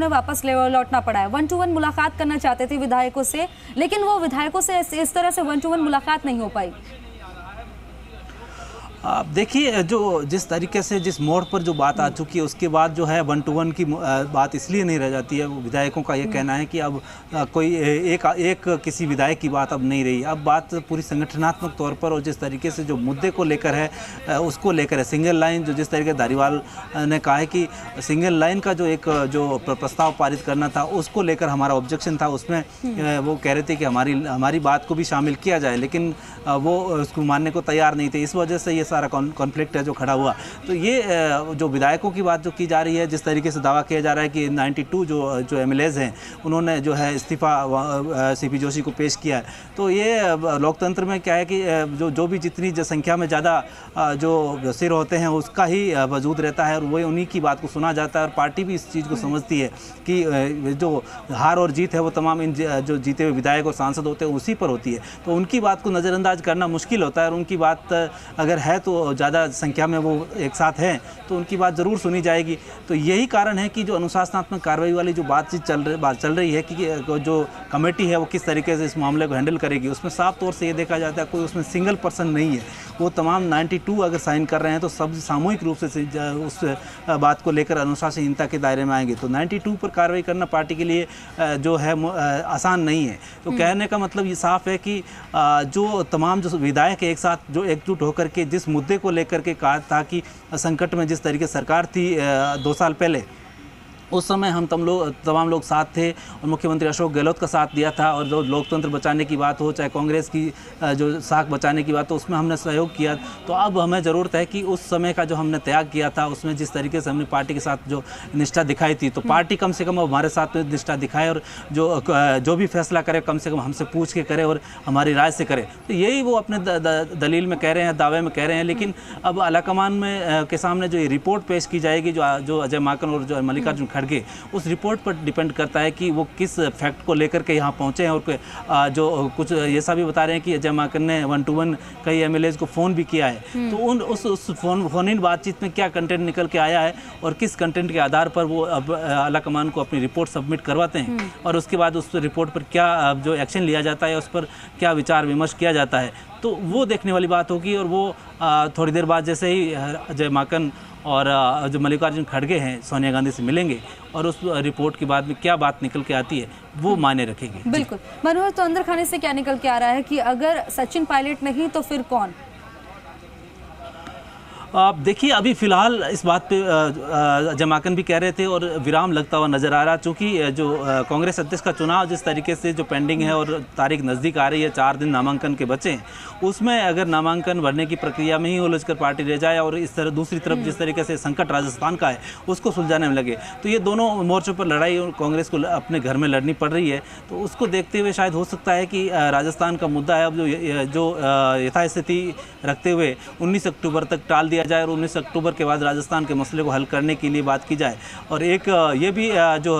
उन्हें वापस लौटना पड़ा है। 1-to-1 मुलाकात करना चाहते थे विधायकों से, लेकिन वो विधायकों से इस तरह से 1-to-1 मुलाकात नहीं हो पाई। आप देखिए, जो जिस तरीके से जिस मोड़ पर जो बात आ चुकी है, उसके बाद जो है 1-to-1 की बात इसलिए नहीं रह जाती है। विधायकों का ये कहना है कि अब कोई एक किसी विधायक की बात अब नहीं रही, अब बात पूरी संगठनात्मक तौर पर और जिस तरीके से जो मुद्दे को लेकर है उसको लेकर है। सिंगल लाइन, जो जिस तरीके धारीवाल ने कहा है कि सिंगल लाइन का जो प्रस्ताव पारित करना था, उसको लेकर हमारा ऑब्जेक्शन था। उसमें वो कह रहे थे कि हमारी बात को भी शामिल किया जाए, लेकिन वो उसको मानने को तैयार नहीं थे। इस वजह से ये सारा कॉन्फ्लिक्ट है जो खड़ा हुआ। तो ये जो विधायकों की बात जो की जा रही है, जिस तरीके से दावा किया जा रहा है कि 92 जो एमएलएज हैं उन्होंने जो है इस्तीफा सीपी जोशी को पेश किया है, तो ये लोकतंत्र में क्या है कि जो भी जितनी संख्या में ज़्यादा जो सिर होते हैं उसका ही वजूद रहता है और वही उन्हीं की बात को सुना जाता है। और पार्टी भी इस चीज़ को समझती है कि जो हार और जीत है वो तमाम इन जो जीते हुए विधायक और सांसद होते हैं उसी पर होती है। तो उनकी बात को नज़रअंदाज करना मुश्किल होता है और उनकी बात अगर है तो ज़्यादा संख्या में वो एक साथ हैं तो उनकी बात ज़रूर सुनी जाएगी। तो यही कारण है कि जो अनुशासनात्मक कार्रवाई वाली जो बातचीत चल रही है कि जो कमेटी है वो किस तरीके से इस मामले को हैंडल करेगी, उसमें साफ तौर से ये देखा जाता है कोई उसमें सिंगल पर्सन नहीं है। वो तमाम 92 अगर साइन कर रहे हैं तो सब सामूहिक रूप से उस बात को लेकर अनुशासनहीनता के दायरे में आएंगे। तो 92 पर कार्रवाई करना पार्टी के लिए जो है आसान नहीं है। तो कहने का मतलब ये साफ है कि जो तमाम जो विधायक एक साथ जो एकजुट होकर के जिस मुद्दे को लेकर के कहा था कि संकट में जिस तरीके सरकार थी 2 साल पहले, उस समय हम तमाम लोग साथ थे और मुख्यमंत्री अशोक गहलोत का साथ दिया था। और जो लोकतंत्र बचाने की बात हो, चाहे कांग्रेस की जो साख बचाने की बात हो, उसमें हमने सहयोग किया। तो अब हमें ज़रूरत है कि उस समय का जो हमने त्याग किया था उसमें जिस तरीके से हमने पार्टी के साथ जो निष्ठा दिखाई थी, तो पार्टी कम से कम हमारे साथ निष्ठा दिखाए और जो भी फैसला करे कम से कम हमसे पूछ के करे और हमारी राय से करे। तो यही वो अपने दलील में कह रहे हैं, दावे में कह रहे हैं। लेकिन अब आलाकमान में के सामने जो ये रिपोर्ट पेश की जाएगी, जो अजय माकन और जो मल्लिकार्जुन खड़गे, उस रिपोर्ट पर डिपेंड करता है कि वो किस फैक्ट को लेकर के यहाँ पहुँचे हैं। और जो कुछ ऐसा भी बता रहे हैं कि अजय माकन ने 1-to-1 कई एमएलएज को फ़ोन भी किया है। तो उस फोन इन बातचीत में क्या कंटेंट निकल के आया है और किस कंटेंट के आधार पर वो अब आलाकमान को अपनी रिपोर्ट सबमिट करवाते हैं और उसके बाद उस रिपोर्ट पर क्या जो एक्शन लिया जाता है, उस पर क्या विचार विमर्श किया जाता है, तो वो देखने वाली बात होगी। और वो थोड़ी देर बाद जैसे ही अजय माकन और जो मल्लिकार्जुन खड़गे हैं सोनिया गांधी से मिलेंगे और उस रिपोर्ट के बाद में क्या बात निकल के आती है वो मायने रखेगी। बिल्कुल। मनोहर, तो अंदर खाने से क्या निकल के आ रहा है कि अगर सचिन पायलट नहीं तो फिर कौन? आप देखिए, अभी फिलहाल इस बात पे अजय माकन भी कह रहे थे और विराम लगता हुआ नज़र आ रहा, चूँकि जो कांग्रेस अध्यक्ष का चुनाव जिस तरीके से जो पेंडिंग है और तारीख नज़दीक आ रही है, 4 दिन नामांकन के बचे हैं, उसमें अगर नामांकन भरने की प्रक्रिया में ही उलझकर पार्टी रह जाए और इस तरह दूसरी तरफ जिस तरीके से संकट राजस्थान का है उसको सुलझाने में लगे, तो ये दोनों मोर्चों पर लड़ाई और कांग्रेस को अपने घर में लड़नी पड़ रही है। तो उसको देखते हुए शायद हो सकता है कि राजस्थान का मुद्दा है अब जो यथास्थिति रखते हुए 19 अक्टूबर तक टाल दिया जाए और 19 अक्टूबर के बाद राजस्थान के मसले को हल करने के लिए बात की जाए। और एक ये भी जो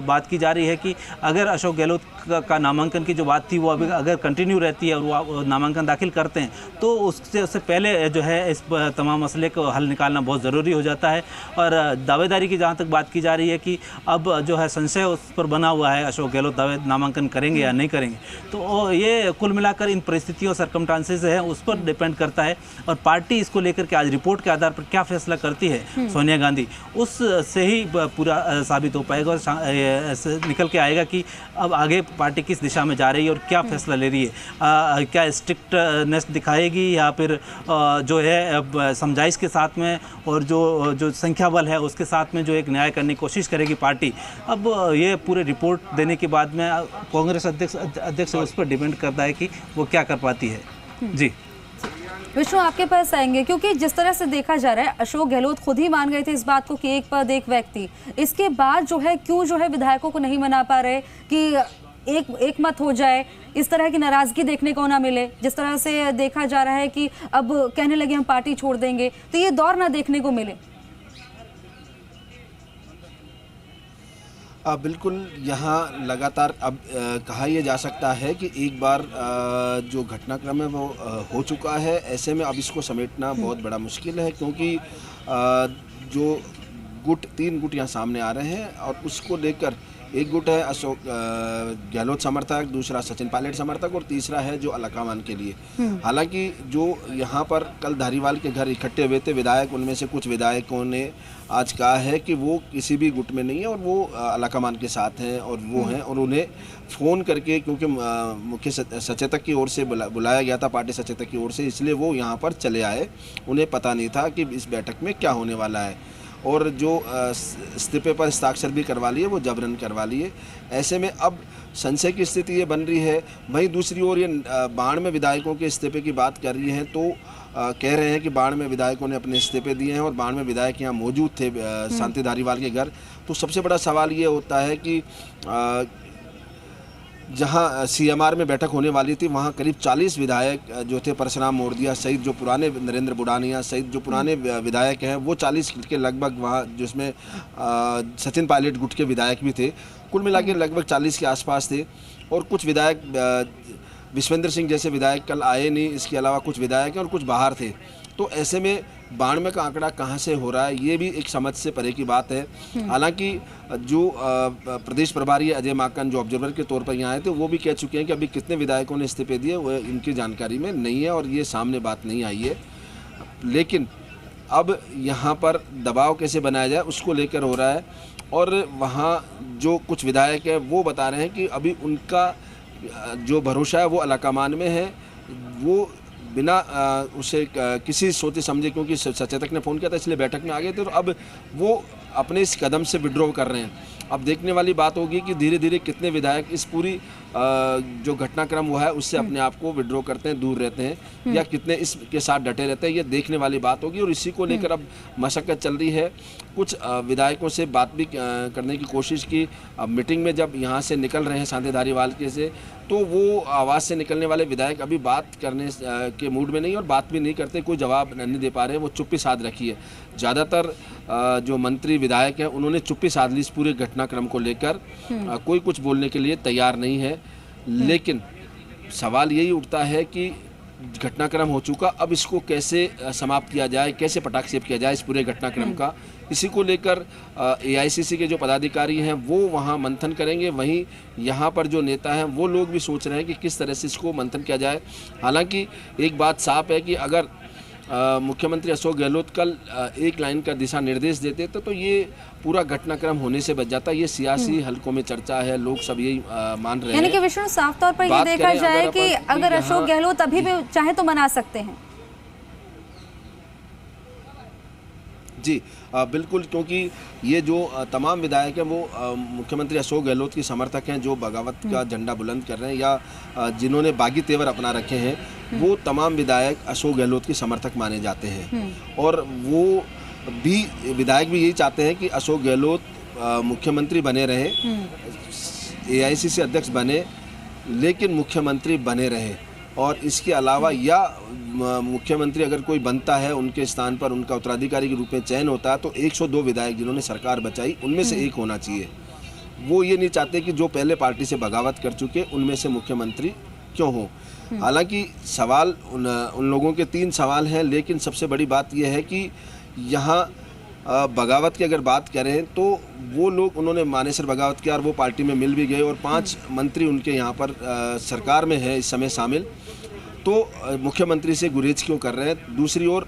बात की जा रही है कि अगर अशोक गहलोत का नामांकन की जो बात थी वो अभी अगर कंटिन्यू रहती है और वो नामांकन दाखिल करते हैं तो उससे पहले जो है इस तमाम मसले को हल निकालना बहुत ज़रूरी हो जाता है। और दावेदारी की जहाँ तक बात की जा रही है कि अब जो है संशय उस पर बना हुआ है अशोक गहलोत नामांकन करेंगे या नहीं करेंगे, तो ये कुल मिलाकर इन परिस्थितियों सर्कमस्टांसेस है उस पर डिपेंड करता है। और पार्टी इसको लेकर के आज रिपोर्ट के आधार पर क्या फैसला करती है सोनिया गांधी, उससे ही पूरा साबित हो पाएगा और निकल के आएगा कि अब आगे पार्टी किस दिशा में जा रही है और क्या फैसला ले रही है। क्या स्ट्रिक्टनेस दिखाएगी या फिर जो है समझाइश के साथ में और जो संख्या बल है उसके साथ में जो एक न्याय करने की कोशिश करेगी पार्टी। अब ये पूरे रिपोर्ट देने के बाद में कांग्रेस अध्यक्ष उस पर डिपेंड करता है कि वो क्या कर पाती है। जी विष्णु, आपके पास आएंगे, क्योंकि जिस तरह से देखा जा रहा है अशोक गहलोत खुद ही मान गए थे इस बात को कि एक पद एक व्यक्ति, इसके बाद जो है क्यों जो है विधायकों को नहीं मना पा रहे कि एक मत हो जाए, इस तरह की नाराजगी देखने को ना मिले। जिस तरह से देखा जा रहा है कि अब कहने लगे हम पार्टी छोड़ देंगे, तो ये दौर ना देखने को मिले। बिल्कुल, यहाँ लगातार अब कहा यह जा सकता है कि एक बार जो घटनाक्रम है वो हो चुका है, ऐसे में अब इसको समेटना बहुत बड़ा मुश्किल है, क्योंकि जो गुट 3 गुट यहाँ सामने आ रहे हैं और उसको लेकर एक गुट है अशोक गहलोत समर्थक, दूसरा सचिन पायलट समर्थक और तीसरा है जो अलकामान के लिए। हालांकि जो यहाँ पर कल धारीवाल के घर इकट्ठे हुए थे विधायक, उनमें से कुछ विधायकों ने आज कहा है कि वो किसी भी गुट में नहीं है और वो अलकामान के साथ हैं और वो हैं, और उन्हें फ़ोन करके, क्योंकि मुख्य सचेतक की ओर से बुलाया गया था, पार्टी सचेतक की ओर से, इसलिए वो यहाँ पर चले आए। उन्हें पता नहीं था कि इस बैठक में क्या होने वाला है, और जो इस्तीफे पर हस्ताक्षर भी करवा लिए वो जबरन करवा लिए। ऐसे में अब संशय की स्थिति ये बन रही है। वहीं दूसरी ओर ये बाढ़ में विधायकों के इस्तीफे की बात कर रही हैं, तो कह रहे हैं कि बाढ़ में विधायकों ने अपने इस्तीफे दिए हैं और बाढ़ में विधायक यहाँ मौजूद थे शांति धारीवाल के घर। तो सबसे बड़ा सवाल ये होता है कि जहां CMR में बैठक होने वाली थी वहां करीब 40 विधायक जो थे, परशुराम मोरदिया सहित जो पुराने, नरेंद्र बुडानिया सहित जो पुराने विधायक हैं, वो 40 के लगभग वहां, जिसमें सचिन पायलट गुट के विधायक भी थे, कुल मिला के लगभग 40 के आसपास थे। और कुछ विधायक, विश्वेंद्र सिंह जैसे विधायक कल आए नहीं, इसके अलावा कुछ विधायक हैं और कुछ बाहर थे। तो ऐसे में बाढ़ में का आंकड़ा कहाँ से हो रहा है, ये भी एक समझ से परे की बात है। हालांकि जो प्रदेश प्रभारी अजय माकन जो ऑब्जर्वर के तौर पर यहाँ आए थे, वो भी कह चुके हैं कि अभी कितने विधायकों ने इस्तीफे दिए वो इनकी जानकारी में नहीं है और ये सामने बात नहीं आई है। लेकिन अब यहाँ पर दबाव कैसे बनाया जाए उसको लेकर हो रहा है, और वहाँ जो कुछ विधायक है वो बता रहे हैं कि अभी उनका जो भरोसा है वो अलकामान में है। वो बिना उसे किसी सोचे समझे, क्योंकि सचेतक ने फ़ोन किया था इसलिए बैठक में आ गए थे, तो अब वो अपने इस कदम से विड्रॉ कर रहे हैं। अब देखने वाली बात होगी कि धीरे धीरे कितने विधायक इस पूरी जो घटनाक्रम हुआ है उससे अपने आप को विड्रॉ करते हैं, दूर रहते हैं, या कितने इसके साथ डटे रहते हैं, ये देखने वाली बात होगी। और इसी को लेकर अब मशक्कत चल रही है। कुछ विधायकों से बात भी करने की कोशिश की। अब मीटिंग में जब यहाँ से निकल रहे हैं शांति धारीवाल के से, तो वो आवाज़ से निकलने वाले विधायक अभी बात करने के मूड में नहीं और बात भी नहीं करते, कोई जवाब नहीं दे पा रहे हैं, वो चुप्पी साध रखी है। ज़्यादातर जो मंत्री विधायक हैं उन्होंने चुप्पी साध ली इस पूरे घटनाक्रम को लेकर, कोई कुछ बोलने के लिए तैयार नहीं है। लेकिन सवाल यही उठता है कि घटनाक्रम हो चुका, अब इसको कैसे समाप्त किया जाए, कैसे पटाक्षेप किया जाए इस पूरे घटनाक्रम का। इसी को लेकर AICC के जो पदाधिकारी हैं वो वहाँ मंथन करेंगे। वहीं यहाँ पर जो नेता हैं वो लोग भी सोच रहे हैं कि किस तरह से इसको मंथन किया जाए। हालांकि एक बात साफ है कि अगर मुख्यमंत्री अशोक गहलोत कल एक लाइन का दिशा निर्देश देते तो ये पूरा घटनाक्रम होने से बच जाता। ये सियासी हलकों में चर्चा है, लोग सब यही मान रहे हैं। यानी कि विष्णु, साफ तौर पर ये देखा जाए कि अगर अशोक गहलोत अभी भी चाहे तो मना सकते हैं। जी बिल्कुल, क्योंकि ये जो तमाम विधायक हैं वो मुख्यमंत्री अशोक गहलोत के समर्थक हैं, जो बगावत का झंडा बुलंद कर रहे हैं या जिन्होंने बागी तेवर अपना रखे हैं, वो तमाम विधायक अशोक गहलोत के समर्थक माने जाते हैं। और वो भी विधायक भी यही चाहते हैं कि अशोक गहलोत मुख्यमंत्री बने रहे, AICC अध्यक्ष बने, लेकिन मुख्यमंत्री बने रहे। और इसके अलावा या मुख्यमंत्री अगर कोई बनता है उनके स्थान पर, उनका उत्तराधिकारी के रूप में चयन होता है, तो 102 विधायक जिन्होंने सरकार बचाई उनमें से एक होना चाहिए। वो ये नहीं चाहते कि जो पहले पार्टी से बगावत कर चुके उनमें से मुख्यमंत्री क्यों हो। हालांकि सवाल उन लोगों के 3 सवाल हैं, लेकिन सबसे बड़ी बात यह है कि यहाँ बगावत की अगर बात करें तो वो लोग, उन्होंने मानेसर बगावत किया और वो पार्टी में मिल भी गए, और 5 मंत्री उनके यहाँ पर सरकार में है इस समय शामिल। तो मुख्यमंत्री से गुरेज क्यों कर रहे हैं? दूसरी ओर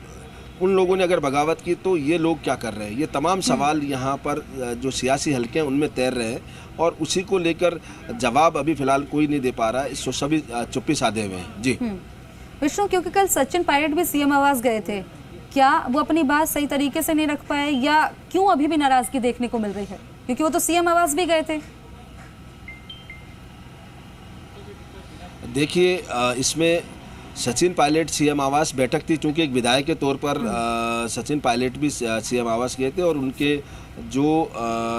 उन लोगों ने अगर बगावत की तो ये लोग क्या कर रहे हैं? ये तमाम सवाल यहाँ पर जो सियासी हलके हैं उनमें तैर रहे हैं, और उसी को लेकर जवाब अभी फिलहाल कोई नहीं दे पा रहा है। इसको सभी चुप्पी साधे हुए हैं। जी विष्णु, क्योंकि कल सचिन पायलट भी CM आवास गए थे, क्या वो अपनी बात सही तरीके से नहीं रख पाए, या क्यों अभी भी नाराजगी देखने को मिल रही है? क्योंकि वो तो CM आवास भी गए थे। देखिए, इसमें सचिन पायलट CM आवास बैठक थी, चूँकि एक विधायक के तौर पर सचिन पायलट भी CM आवास गए थे और उनके जो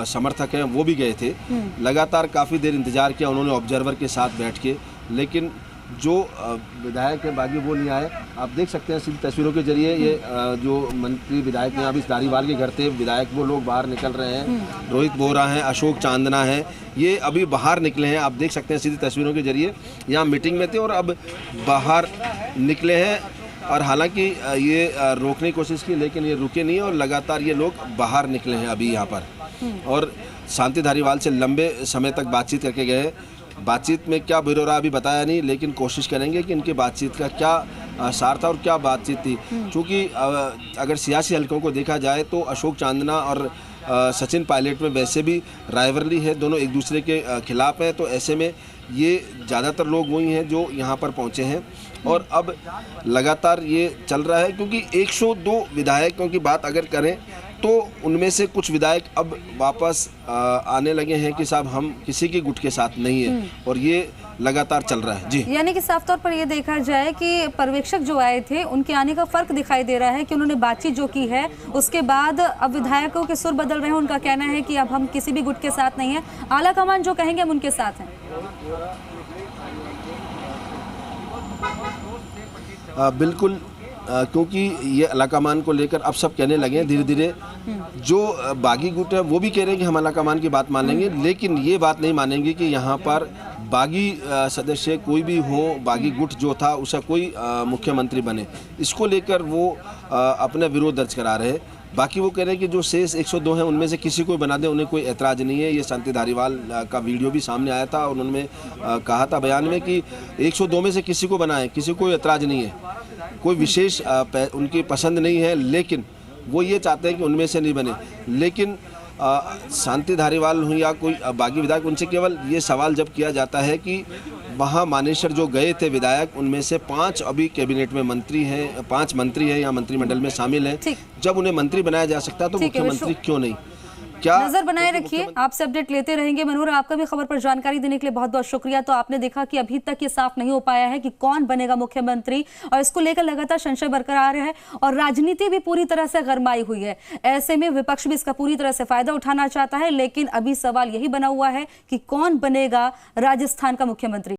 समर्थक हैं वो भी गए थे। लगातार काफ़ी देर इंतज़ार किया उन्होंने ऑब्जर्वर के साथ बैठ के, लेकिन जो विधायक हैं बागी वो नहीं आए। आप देख सकते हैं सीधी तस्वीरों के जरिए, ये जो मंत्री विधायक हैं अभी धारीवाल के घर थे विधायक, वो लोग बाहर निकल रहे हैं। रोहित बोहरा हैं, अशोक चांदना हैं, ये अभी बाहर निकले हैं। आप देख सकते हैं सीधी तस्वीरों के जरिए, यहाँ मीटिंग में थे और अब बाहर निकले हैं। और हालांकि ये रोकने की कोशिश की, लेकिन ये रुके नहीं और लगातार ये लोग बाहर निकले हैं अभी यहाँ पर। और शांति धारीवाल से लंबे समय तक बातचीत करके गए। बातचीत में क्या बिरोरा अभी बताया नहीं, लेकिन कोशिश करेंगे कि इनकी बातचीत का क्या सार था और क्या बातचीत थी। क्योंकि अगर सियासी हलकों को देखा जाए तो अशोक चांदना और सचिन पायलट में वैसे भी राइवलरी है, दोनों एक दूसरे के खिलाफ हैं। तो ऐसे में ये ज़्यादातर लोग वही हैं जो यहाँ पर पहुँचे हैं और अब लगातार ये चल रहा है। क्योंकि 102 विधायकों की बात अगर करें तो उनमें से कुछ विधायक अब वापस आने लगे हैं कि साहब हम किसी के गुट के साथ नहीं है, और ये लगातार चल रहा है। जी, यानी कि साफ तौर पर ये देखा जाए कि पर्यवेक्षक जो आए थे उनके आने का फर्क दिखाई दे रहा है कि उन्होंने बातचीत जो की है उसके बाद अब विधायकों के सुर बदल रहे हैं। उनका कहना है कि अब हम किसी भी गुट के साथ नहीं है, आला कमान जो कहेंगे हम उनके साथ हैं। बिल्कुल, क्योंकि ये अलाकामान को लेकर अब सब कहने लगे हैं धीरे धीरे। जो बागी गुट है वो भी कह रहे हैं कि हम अलाकामान की बात मान लेंगे, लेकिन ये बात नहीं मानेंगे कि यहाँ पर बागी सदस्य कोई भी हो, बागी गुट जो था उसका कोई मुख्यमंत्री बने। इसको लेकर वो अपना विरोध दर्ज करा रहे हैं। बाकी वो कह रहे हैं कि जो शेष 102 हैं उनमें से किसी को बना दे, उन्हें कोई ऐतराज़ नहीं है। ये शांति धारीवाल का वीडियो भी सामने आया था और उन्होंने कहा था बयान में कि 102 में से किसी को बनाए, किसी को कोई ऐतराज़ नहीं है, कोई विशेष उनकी पसंद नहीं है, लेकिन वो ये चाहते हैं कि उनमें से नहीं बने। लेकिन शांति धारीवाल हो या कोई बागी विधायक, उनसे केवल ये सवाल जब किया जाता है कि वहाँ मानेसर जो गए थे विधायक, उनमें से 5 अभी कैबिनेट में मंत्री हैं, 5 मंत्री हैं या मंत्रिमंडल में शामिल हैं। जब उन्हें मंत्री बनाया जा सकता है तो मुख्यमंत्री क्यों नहीं? क्या नजर बनाए रखिए, आपसे अपडेट लेते रहेंगे। मनोहर, आपका भी खबर पर जानकारी देने के लिए बहुत बहुत शुक्रिया। तो आपने देखा कि अभी तक ये साफ नहीं हो पाया है कि कौन बनेगा मुख्यमंत्री, और इसको लेकर लगातार संशय बरकरार है और राजनीति भी पूरी तरह से गरमाई हुई है। ऐसे में विपक्ष भी इसका पूरी तरह से फायदा उठाना चाहता है, लेकिन अभी सवाल यही बना हुआ है कि कौन बनेगा राजस्थान का मुख्यमंत्री।